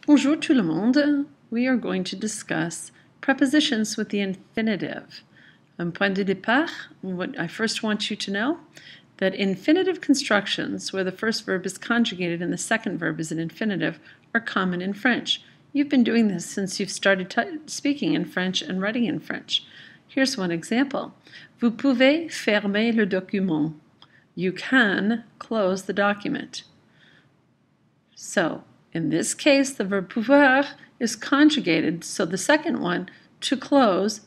Bonjour tout le monde. We are going to discuss prepositions with the infinitive. Point de départ, what I first want you to know, that infinitive constructions where the first verb is conjugated and the second verb is an infinitive are common in French. You've been doing this since you've started speaking in French and writing in French. Here's one example. Vous pouvez fermer le document. You can close the document. So, in this case, the verb pouvoir is conjugated, so the second one, to close,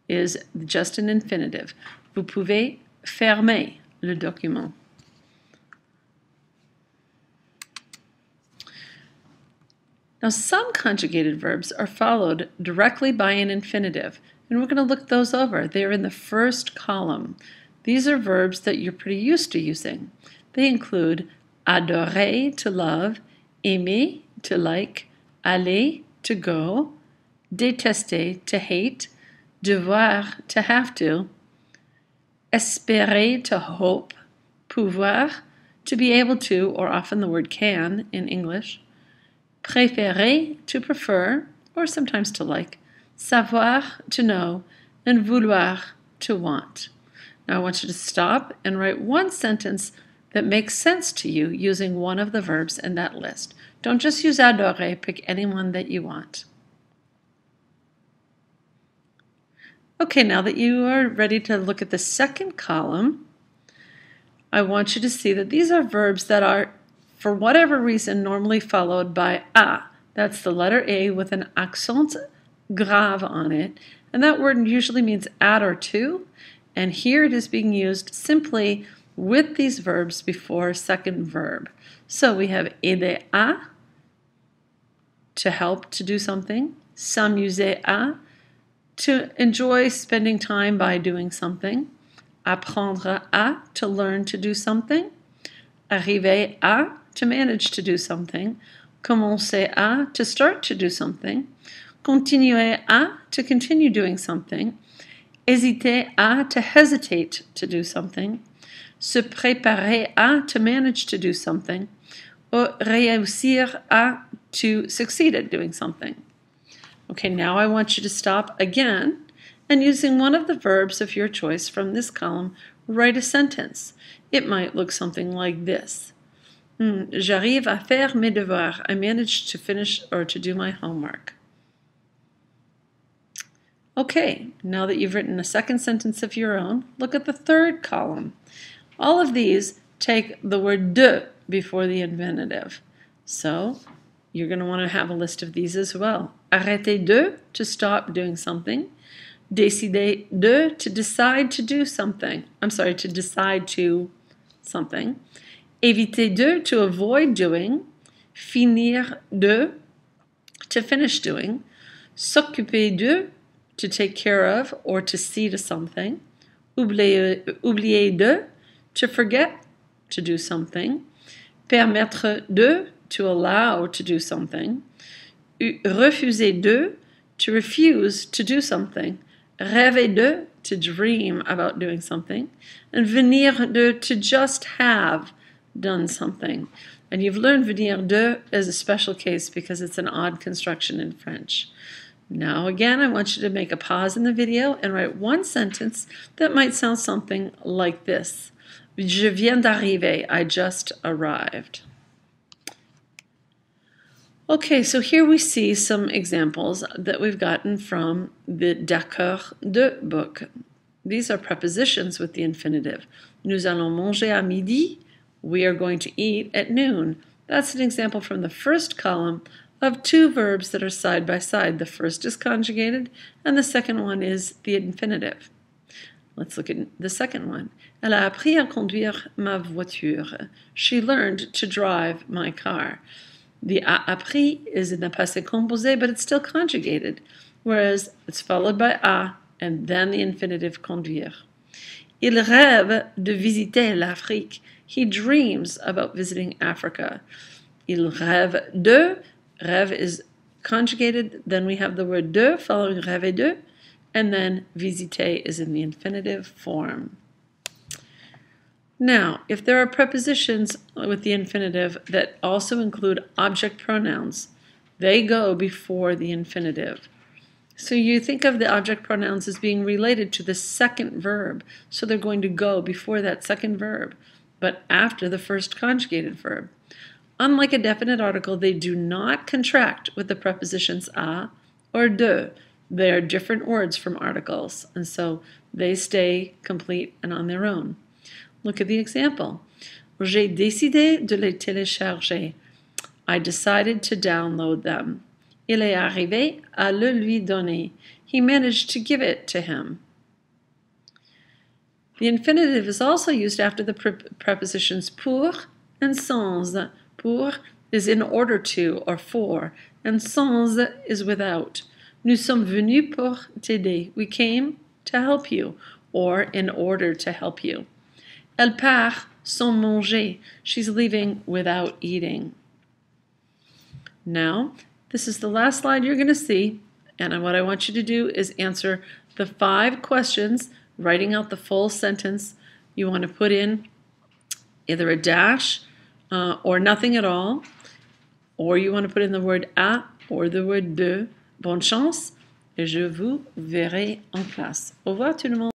is just an infinitive. Vous pouvez fermer le document. Now, some conjugated verbs are followed directly by an infinitive, and we're going to look those over. They're in the first column. These are verbs that you're pretty used to using. They include adorer, to love, aimer, to like, aller, to go, détester, to hate, devoir, to have to, espérer, to hope, pouvoir, to be able to, or often the word can in English, préférer, to prefer, or sometimes to like, savoir, to know, and vouloir, to want. Now I want you to stop and write one sentence that makes sense to you using one of the verbs in that list. Don't just use adorer, pick any one that you want. Okay, now that you are ready to look at the second column, I want you to see that these are verbs that are, for whatever reason, normally followed by a. That's the letter A with an accent grave on it, and that word usually means at or to, and here it is being used simply with these verbs before a second verb. So we have aider à, to help, to do something, s'amuser à, to enjoy spending time by doing something, apprendre à, to learn to do something, arriver à, to manage to do something, commencer à, to start to do something, continuer à, to continue doing something, hésiter à, to hesitate to do something, se préparer à, to manage to do something, or réussir à, to succeed at doing something. Okay, now I want you to stop again, and using one of the verbs of your choice from this column, write a sentence. It might look something like this. J'arrive à faire mes devoirs. I managed to finish or to do my homework. Okay, now that you've written a second sentence of your own, look at the third column. All of these take the word de before the infinitive. So you're going to want to have a list of these as well. Arrêter de, to stop doing something. Décider de, to decide to do something. To decide to something. Éviter de, to avoid doing. Finir de, to finish doing. S'occuper de, to take care of or to see to something. Oublier de, to forget to do something. Permettre de, to allow to do something. Refuser de, to refuse to do something. Rêver de, to dream about doing something. And venir de, to just have done something. And you've learned venir de as a special case because it's an odd construction in French. Now again, I want you to make a pause in the video and write one sentence that might sound something like this. Je viens d'arriver. I just arrived. Okay, so here we see some examples that we've gotten from the D'accord de book. These are prepositions with the infinitive. Nous allons manger à midi. We are going to eat at noon. That's an example from the first column of two verbs that are side by side. The first is conjugated and the second one is the infinitive. Let's look at the second one. Elle a appris à conduire ma voiture. She learned to drive my car. The a appris is in the passé composé, but it's still conjugated, whereas it's followed by a and then the infinitive conduire. Il rêve de visiter l'Afrique. He dreams about visiting Africa. Il rêve de, rêve is conjugated, then we have the word de following rêver de, and then visiter is in the infinitive form. Now, if there are prepositions with the infinitive that also include object pronouns, They go before the infinitive. So you think of the object pronouns as being related to the second verb. So they're going to go before that second verb, but after the first conjugated verb. Unlike a definite article, they do not contract with the prepositions a or de. They are different words from articles, and so they stay complete and on their own. Look at the example. J'ai décidé de les télécharger. I decided to download them. Il est arrivé à le lui donner. He managed to give it to him. The infinitive is also used after the prepositions pour and sans. Pour is in order to or for, and sans is without. Nous sommes venus pour t'aider. We came to help you, or in order to help you. Elle part sans manger. She's leaving without eating. Now, this is the last slide you're going to see, and what I want you to do is answer the 5 questions, writing out the full sentence. You want to put in either a dash or nothing at all, or you want to put in the word à or the word de. Bonne chance, et je vous verrai en classe. Au revoir tout le monde.